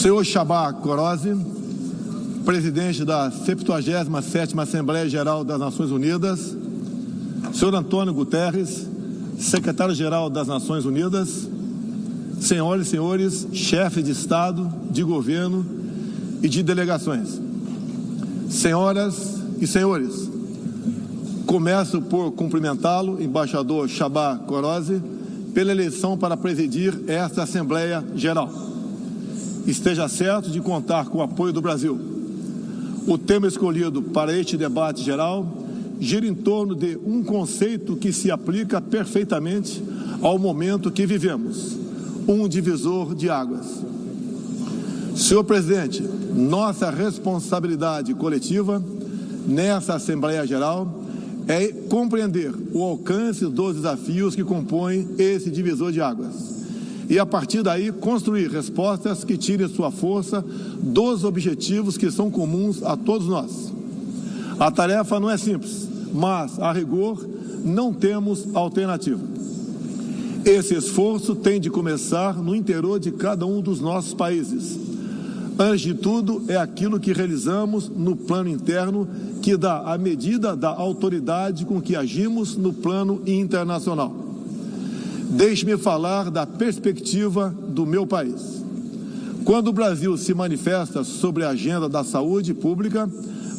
Senhor Csaba Kőrösi, presidente da 77ª Assembleia Geral das Nações Unidas, senhor Antônio Guterres, secretário-geral das Nações Unidas, senhoras e senhores, chefes de Estado, de governo e de delegações, senhoras e senhores, começo por cumprimentá-lo, embaixador Csaba Kőrösi, pela eleição para presidir esta Assembleia Geral. Esteja certo de contar com o apoio do Brasil. O tema escolhido para este debate geral gira em torno de um conceito que se aplica perfeitamente ao momento que vivemos, um divisor de águas. Senhor presidente, nossa responsabilidade coletiva nessa Assembleia Geral é compreender o alcance dos desafios que compõem esse divisor de águas e, a partir daí, construir respostas que tirem sua força dos objetivos que são comuns a todos nós. A tarefa não é simples, mas, a rigor, não temos alternativa. Esse esforço tem de começar no interior de cada um dos nossos países. Antes de tudo, é aquilo que realizamos no plano interno que dá a medida da autoridade com que agimos no plano internacional. Deixe-me falar da perspectiva do meu país. Quando o Brasil se manifesta sobre a agenda da saúde pública,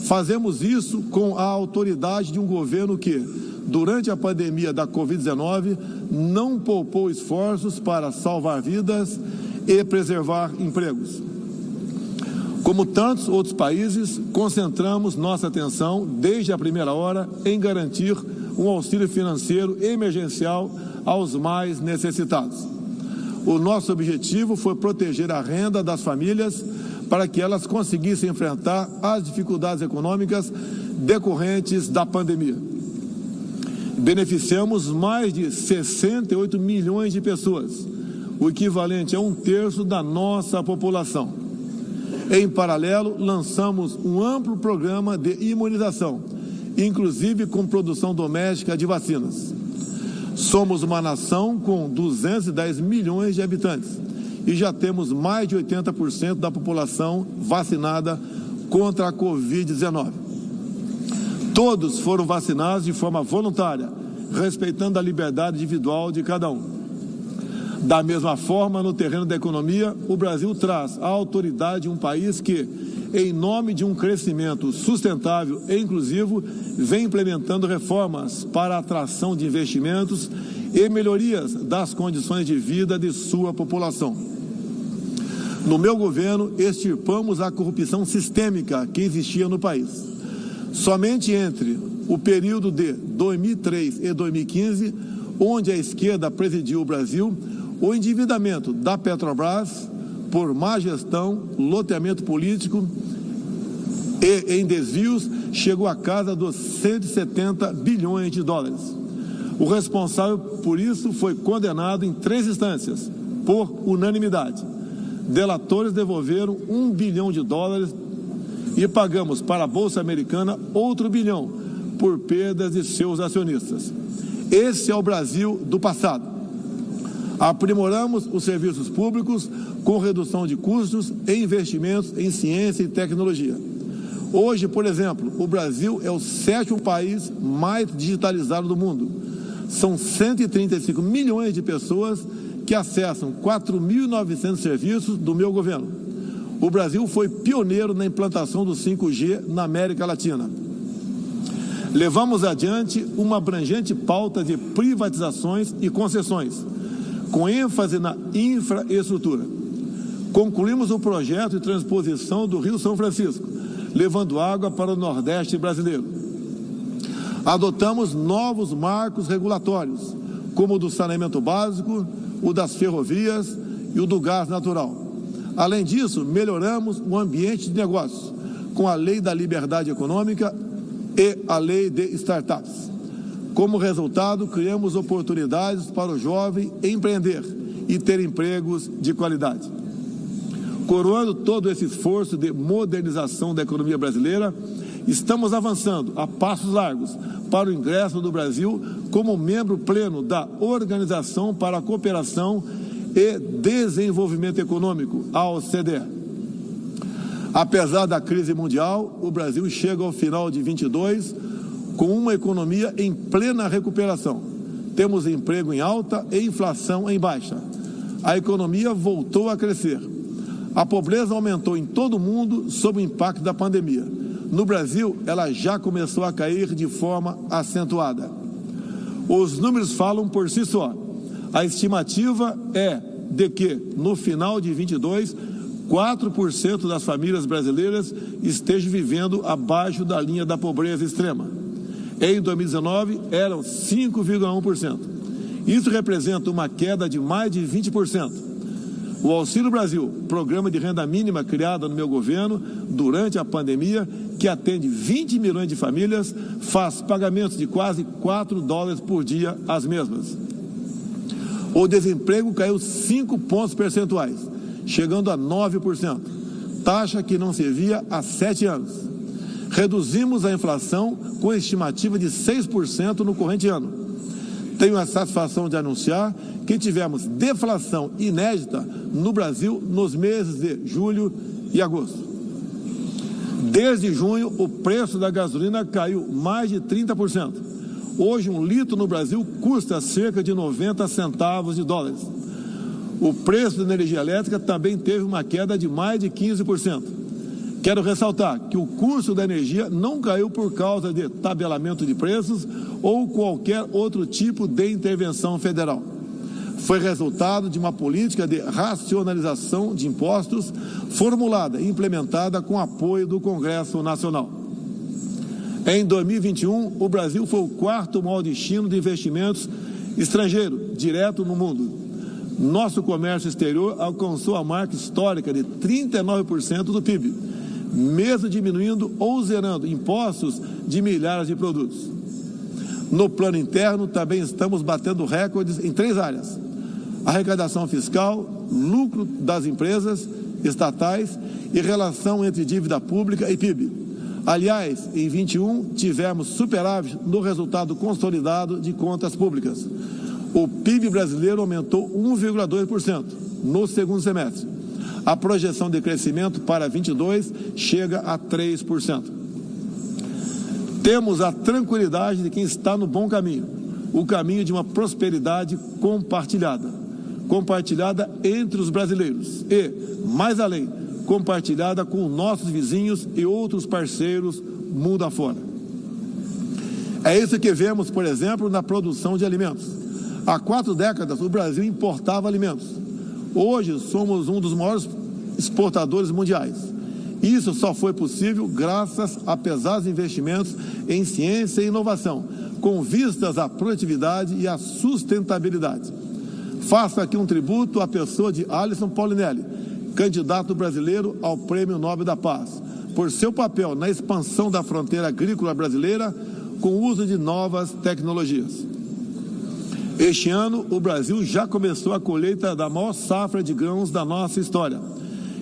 fazemos isso com a autoridade de um governo que, durante a pandemia da Covid-19, não poupou esforços para salvar vidas e preservar empregos. Como tantos outros países, concentramos nossa atenção, desde a primeira hora, em garantir um auxílio financeiro emergencial aos mais necessitados. O nosso objetivo foi proteger a renda das famílias para que elas conseguissem enfrentar as dificuldades econômicas decorrentes da pandemia. Beneficiamos mais de 68 milhões de pessoas, o equivalente a 1/3 da nossa população. Em paralelo, lançamos um amplo programa de imunização, inclusive com produção doméstica de vacinas. Somos uma nação com 210 milhões de habitantes e já temos mais de 80% da população vacinada contra a Covid-19. Todos foram vacinados de forma voluntária, respeitando a liberdade individual de cada um. Da mesma forma, no terreno da economia, o Brasil traz a autoridade de um país que, em nome de um crescimento sustentável e inclusivo, vem implementando reformas para a atração de investimentos e melhorias das condições de vida de sua população. No meu governo, extirpamos a corrupção sistêmica que existia no país. Somente entre o período de 2003 e 2015, onde a esquerda presidiu o Brasil, o endividamento da Petrobras, por má gestão, loteamento político e em desvios, chegou à casa dos 170 bilhões de dólares. O responsável por isso foi condenado em 3 instâncias, por unanimidade. Delatores devolveram $1 bilhão e pagamos para a Bolsa Americana outro $1 bilhão por perdas de seus acionistas. Esse é o Brasil do passado. Aprimoramos os serviços públicos com redução de custos e investimentos em ciência e tecnologia. Hoje, por exemplo, o Brasil é o 7º país mais digitalizado do mundo. São 135 milhões de pessoas que acessam 4.900 serviços do meu governo. O Brasil foi pioneiro na implantação do 5G na América Latina. Levamos adiante uma abrangente pauta de privatizações e concessões, com ênfase na infraestrutura. Concluímos o projeto de transposição do Rio São Francisco, levando água para o Nordeste brasileiro. Adotamos novos marcos regulatórios, como o do saneamento básico, o das ferrovias e o do gás natural. Além disso, melhoramos o ambiente de negócios, com a Lei da Liberdade Econômica e a Lei de Startups. Como resultado, criamos oportunidades para o jovem empreender e ter empregos de qualidade. Coroando todo esse esforço de modernização da economia brasileira, estamos avançando a passos largos para o ingresso do Brasil como membro pleno da Organização para a Cooperação e Desenvolvimento Econômico, a OCDE. Apesar da crise mundial, o Brasil chega ao final de 22 com uma economia em plena recuperação. Temos emprego em alta e inflação em baixa. A economia voltou a crescer. A pobreza aumentou em todo o mundo sob o impacto da pandemia. No Brasil, ela já começou a cair de forma acentuada. Os números falam por si só. A estimativa é de que, no final de 22, 4% das famílias brasileiras estejam vivendo abaixo da linha da pobreza extrema. Em 2019, eram 5,1%. Isso representa uma queda de mais de 20%. O Auxílio Brasil, programa de renda mínima criado no meu governo durante a pandemia, que atende 20 milhões de famílias, faz pagamentos de quase $4 por dia às mesmas. O desemprego caiu 5 pontos percentuais, chegando a 9%, taxa que não se via há 7 anos. Reduzimos a inflação com estimativa de 6% no corrente ano. Tenho a satisfação de anunciar que tivemos deflação inédita no Brasil nos meses de julho e agosto. Desde junho, o preço da gasolina caiu mais de 30%. Hoje, um litro no Brasil custa cerca de 90 centavos de dólares. O preço da energia elétrica também teve uma queda de mais de 15%. Quero ressaltar que o custo da energia não caiu por causa de tabelamento de preços ou qualquer outro tipo de intervenção federal. Foi resultado de uma política de racionalização de impostos formulada e implementada com apoio do Congresso Nacional. Em 2021, o Brasil foi o 4º maior destino de investimentos estrangeiro direto no mundo. Nosso comércio exterior alcançou a marca histórica de 39% do PIB, mesmo diminuindo ou zerando impostos de milhares de produtos. No plano interno, também estamos batendo recordes em 3 áreas: arrecadação fiscal, lucro das empresas estatais e relação entre dívida pública e PIB. Aliás, em 21, tivemos superávit no resultado consolidado de contas públicas. O PIB brasileiro aumentou 1,2% no segundo semestre. A projeção de crescimento para 22 chega a 3%. Temos a tranquilidade de quem está no bom caminho, o caminho de uma prosperidade compartilhada entre os brasileiros e, mais além, compartilhada com nossos vizinhos e outros parceiros mundo afora. É isso que vemos, por exemplo, na produção de alimentos. Há 4 décadas, o Brasil importava alimentos. Hoje, somos um dos maiores exportadores mundiais. Isso só foi possível graças a pesados investimentos em ciência e inovação, com vistas à produtividade e à sustentabilidade. Faço aqui um tributo à pessoa de Alisson Paulinelli, candidato brasileiro ao Prêmio Nobel da Paz, por seu papel na expansão da fronteira agrícola brasileira com o uso de novas tecnologias. Este ano, o Brasil já começou a colheita da maior safra de grãos da nossa história.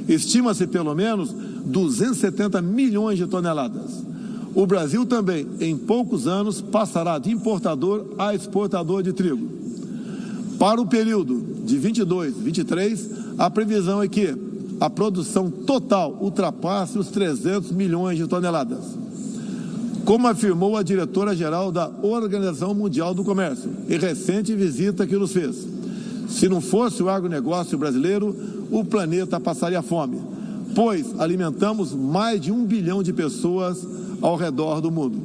Estima-se pelo menos 270 milhões de toneladas. O Brasil também, em poucos anos, passará de importador a exportador de trigo. Para o período de 22-23, a previsão é que a produção total ultrapasse os 300 milhões de toneladas. Como afirmou a diretora-geral da Organização Mundial do Comércio, em recente visita que nos fez, se não fosse o agronegócio brasileiro, o planeta passaria fome, pois alimentamos mais de 1 bilhão de pessoas ao redor do mundo.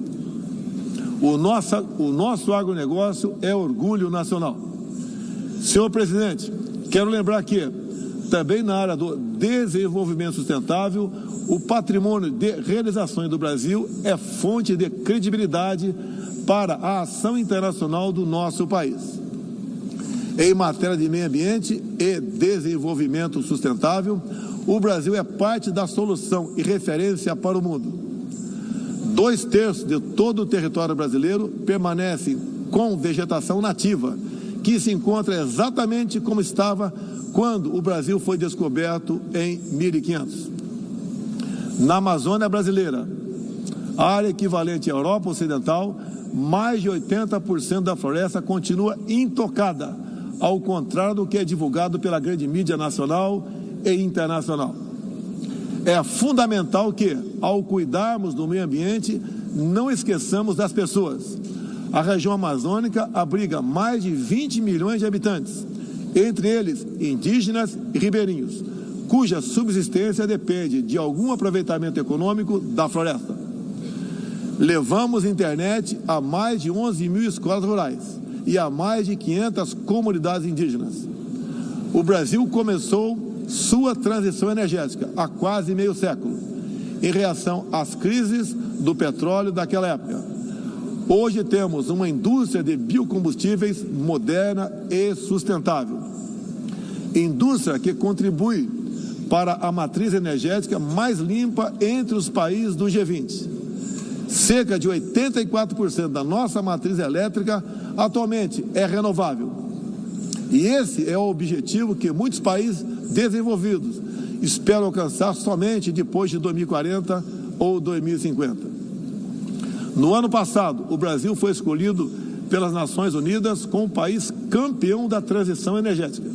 O nosso agronegócio é orgulho nacional. Senhor presidente, quero lembrar que, também na área do desenvolvimento sustentável, o patrimônio de realizações do Brasil é fonte de credibilidade para a ação internacional do nosso país. Em matéria de meio ambiente e desenvolvimento sustentável, o Brasil é parte da solução e referência para o mundo. 2/3 de todo o território brasileiro permanece com vegetação nativa, que se encontra exatamente como estava quando o Brasil foi descoberto em 1500. Na Amazônia brasileira, área equivalente à Europa Ocidental, mais de 80% da floresta continua intocada, ao contrário do que é divulgado pela grande mídia nacional e internacional. É fundamental que, ao cuidarmos do meio ambiente, não esqueçamos das pessoas. A região amazônica abriga mais de 20 milhões de habitantes, entre eles indígenas e ribeirinhos, cuja subsistência depende de algum aproveitamento econômico da floresta. Levamos internet a mais de 11 mil escolas rurais e a mais de 500 comunidades indígenas. O Brasil começou sua transição energética há quase meio século, em reação às crises do petróleo daquela época. Hoje temos uma indústria de biocombustíveis moderna e sustentável. Indústria que contribui para a matriz energética mais limpa entre os países do G20. Cerca de 84% da nossa matriz elétrica atualmente é renovável. E esse é o objetivo que muitos países desenvolvidos esperam alcançar somente depois de 2040 ou 2050. No ano passado, o Brasil foi escolhido pelas Nações Unidas como o país campeão da transição energética.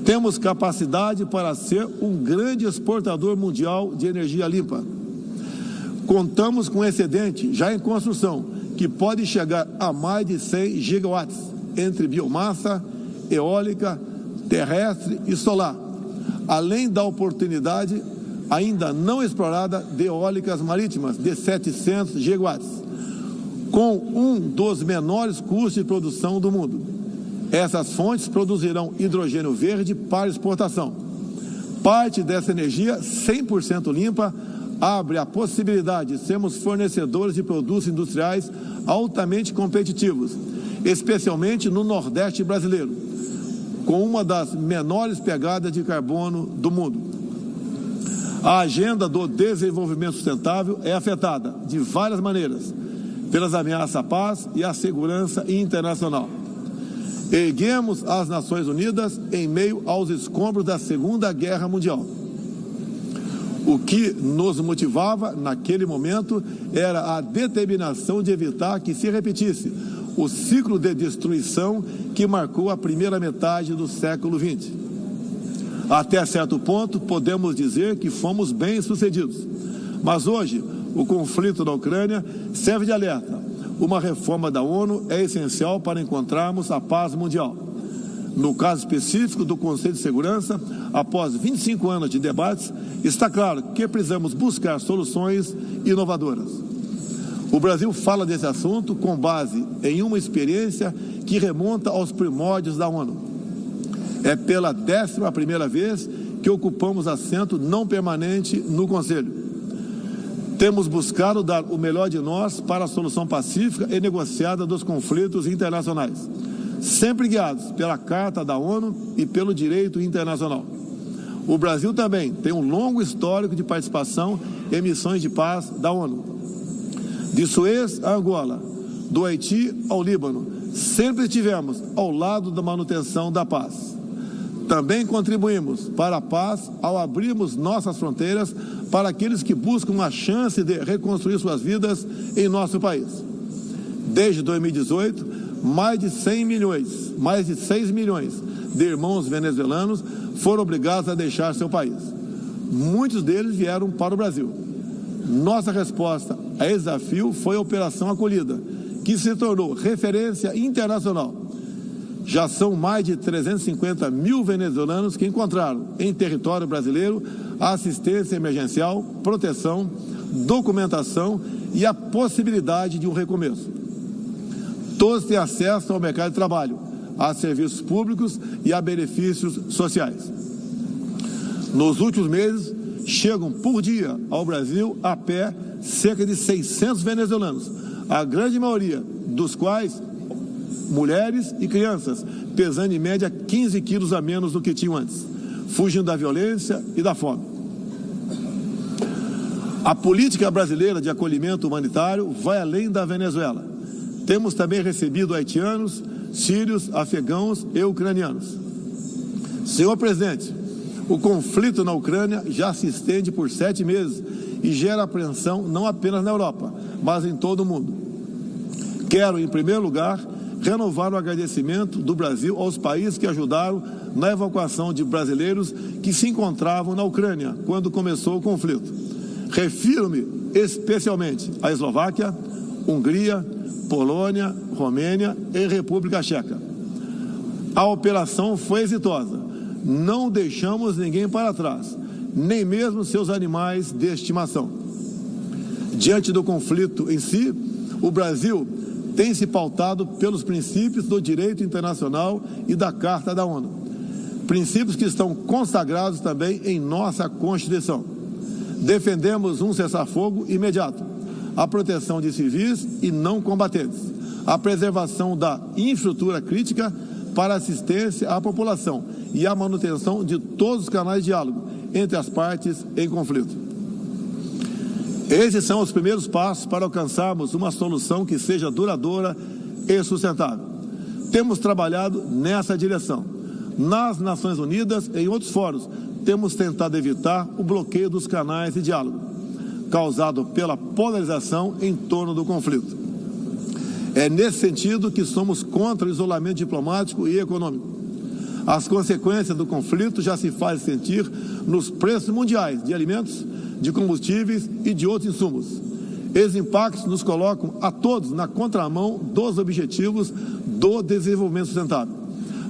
Temos capacidade para ser um grande exportador mundial de energia limpa. Contamos com um excedente já em construção, que pode chegar a mais de 100 gigawatts, entre biomassa, eólica, terrestre e solar, além da oportunidade ainda não explorada de eólicas marítimas de 700 gigawatts, com um dos menores custos de produção do mundo. Essas fontes produzirão hidrogênio verde para exportação. Parte dessa energia 100% limpa abre a possibilidade de sermos fornecedores de produtos industriais altamente competitivos, especialmente no Nordeste brasileiro, com uma das menores pegadas de carbono do mundo. A agenda do desenvolvimento sustentável é afetada de várias maneiras pelas ameaças à paz e à segurança internacional. Erguemos as Nações Unidas em meio aos escombros da Segunda Guerra Mundial. O que nos motivava naquele momento era a determinação de evitar que se repetisse o ciclo de destruição que marcou a primeira metade do século XX. Até certo ponto, podemos dizer que fomos bem-sucedidos. Mas hoje, o conflito na Ucrânia serve de alerta. Uma reforma da ONU é essencial para encontrarmos a paz mundial. No caso específico do Conselho de Segurança, após 25 anos de debates, está claro que precisamos buscar soluções inovadoras. O Brasil fala desse assunto com base em uma experiência que remonta aos primórdios da ONU. É pela 11ª vez que ocupamos assento não permanente no Conselho. Temos buscado dar o melhor de nós para a solução pacífica e negociada dos conflitos internacionais, sempre guiados pela Carta da ONU e pelo direito internacional. O Brasil também tem um longo histórico de participação em missões de paz da ONU. De Suez a Angola, do Haiti ao Líbano, sempre estivemos ao lado da manutenção da paz. Também contribuímos para a paz ao abrirmos nossas fronteiras para aqueles que buscam a chance de reconstruir suas vidas em nosso país. Desde 2018, mais de 6 milhões de irmãos venezuelanos foram obrigados a deixar seu país. Muitos deles vieram para o Brasil. Nossa resposta a esse desafio foi a Operação Acolhida, que se tornou referência internacional. Já são mais de 350 mil venezuelanos que encontraram em território brasileiro a assistência emergencial, proteção, documentação e a possibilidade de um recomeço. Todos têm acesso ao mercado de trabalho, a serviços públicos e a benefícios sociais. Nos últimos meses, chegam por dia ao Brasil a pé cerca de 600 venezuelanos, a grande maioria dos quais mulheres e crianças, pesando em média 15 quilos a menos do que tinham antes, fugindo da violência e da fome. A política brasileira de acolhimento humanitário vai além da Venezuela. Temos também recebido haitianos, sírios, afegãos e ucranianos. Senhor presidente, o conflito na Ucrânia já se estende por 7 meses e gera apreensão não apenas na Europa, mas em todo o mundo. Quero, em primeiro lugar, renovar o agradecimento do Brasil aos países que ajudaram na evacuação de brasileiros que se encontravam na Ucrânia quando começou o conflito. Refiro-me especialmente à Eslováquia, Hungria, Polônia, Romênia e República Tcheca. A operação foi exitosa. Não deixamos ninguém para trás, nem mesmo seus animais de estimação. Diante do conflito em si, o Brasil tem se pautado pelos princípios do direito internacional e da Carta da ONU. Princípios que estão consagrados também em nossa Constituição. Defendemos um cessar-fogo imediato, a proteção de civis e não combatentes, a preservação da infraestrutura crítica para assistência à população e a manutenção de todos os canais de diálogo entre as partes em conflito. Esses são os primeiros passos para alcançarmos uma solução que seja duradoura e sustentável. Temos trabalhado nessa direção. Nas Nações Unidas e em outros fóruns, temos tentado evitar o bloqueio dos canais de diálogo, causado pela polarização em torno do conflito. É nesse sentido que somos contra o isolamento diplomático e econômico. As consequências do conflito já se fazem sentir nos preços mundiais de alimentos, de combustíveis e de outros insumos. Esses impactos nos colocam a todos na contramão dos objetivos do desenvolvimento sustentável.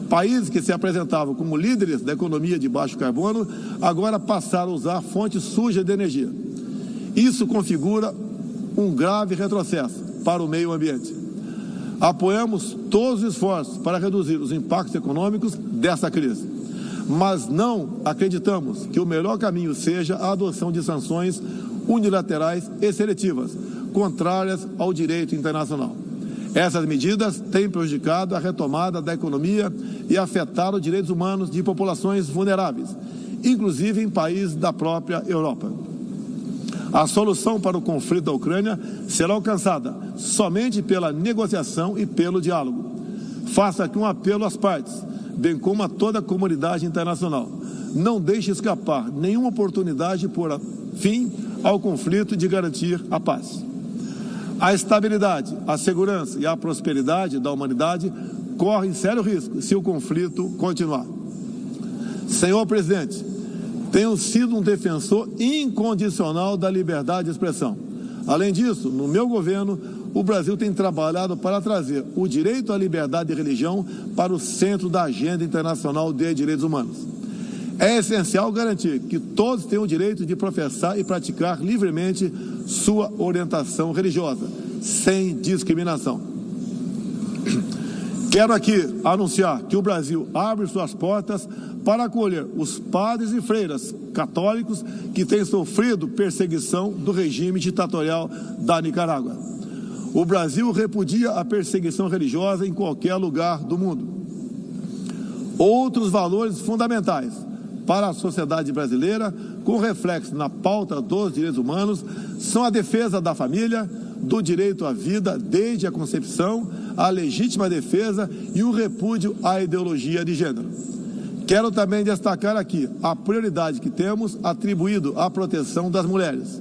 Países que se apresentavam como líderes da economia de baixo carbono, agora passaram a usar fontes sujas de energia. Isso configura um grave retrocesso para o meio ambiente. Apoiamos todos os esforços para reduzir os impactos econômicos dessa crise, mas não acreditamos que o melhor caminho seja a adoção de sanções unilaterais e seletivas, contrárias ao direito internacional. Essas medidas têm prejudicado a retomada da economia e afetado os direitos humanos de populações vulneráveis, inclusive em países da própria Europa. A solução para o conflito da Ucrânia será alcançada somente pela negociação e pelo diálogo. Faço aqui um apelo às partes, bem como a toda a comunidade internacional. Não deixe escapar nenhuma oportunidade de pôr fim ao conflito e de garantir a paz. A estabilidade, a segurança e a prosperidade da humanidade correm sério risco se o conflito continuar. Senhor presidente, tenho sido um defensor incondicional da liberdade de expressão. Além disso, no meu governo, o Brasil tem trabalhado para trazer o direito à liberdade de religião para o centro da agenda internacional de direitos humanos. É essencial garantir que todos tenham o direito de professar e praticar livremente sua orientação religiosa, sem discriminação. Quero aqui anunciar que o Brasil abre suas portas para acolher os padres e freiras católicos que têm sofrido perseguição do regime ditatorial da Nicarágua. O Brasil repudia a perseguição religiosa em qualquer lugar do mundo. Outros valores fundamentais para a sociedade brasileira, com reflexo na pauta dos direitos humanos, são a defesa da família, do direito à vida desde a concepção, a legítima defesa e o repúdio à ideologia de gênero. Quero também destacar aqui a prioridade que temos atribuído à proteção das mulheres.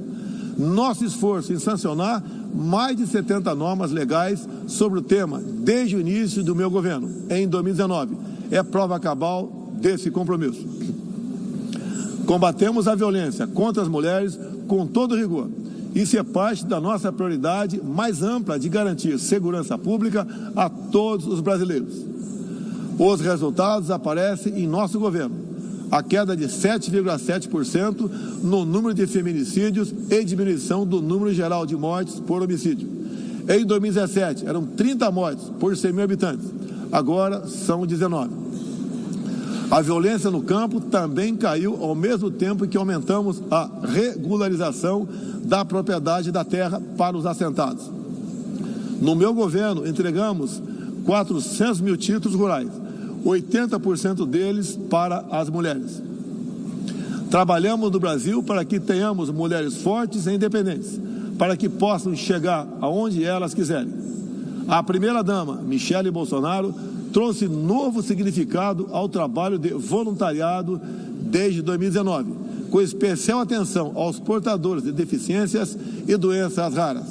Nosso esforço em sancionar mais de 70 normas legais sobre o tema desde o início do meu governo, em 2019, é prova cabal desse compromisso. Combatemos a violência contra as mulheres com todo rigor. Isso é parte da nossa prioridade mais ampla de garantir segurança pública a todos os brasileiros. Os resultados aparecem em nosso governo. A queda de 7,7% no número de feminicídios e diminuição do número geral de mortes por homicídio. Em 2017, eram 30 mortes por 100 mil habitantes. Agora são 19. A violência no campo também caiu ao mesmo tempo que aumentamos a regularização da propriedade da terra para os assentados. No meu governo, entregamos 400 mil títulos rurais, 80% deles para as mulheres. Trabalhamos no Brasil para que tenhamos mulheres fortes e independentes, para que possam chegar aonde elas quiserem. A primeira-dama, Michele Bolsonaro, trouxe novo significado ao trabalho de voluntariado desde 2019, com especial atenção aos portadores de deficiências e doenças raras.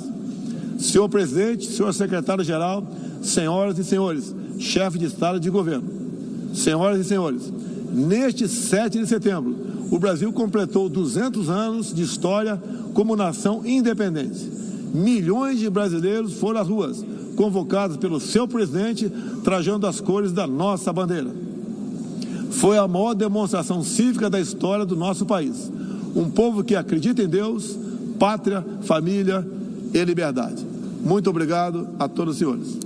Senhor presidente, senhor secretário-geral, senhoras e senhores, chefe de Estado e de governo, Senhoras e senhores, neste 7 de setembro, o Brasil completou 200 anos de história como nação independente. Milhões de brasileiros foram às ruas, convocados pelo seu presidente, trajando as cores da nossa bandeira. Foi a maior demonstração cívica da história do nosso país. Um povo que acredita em Deus, pátria, família e liberdade. Muito obrigado a todos os senhores.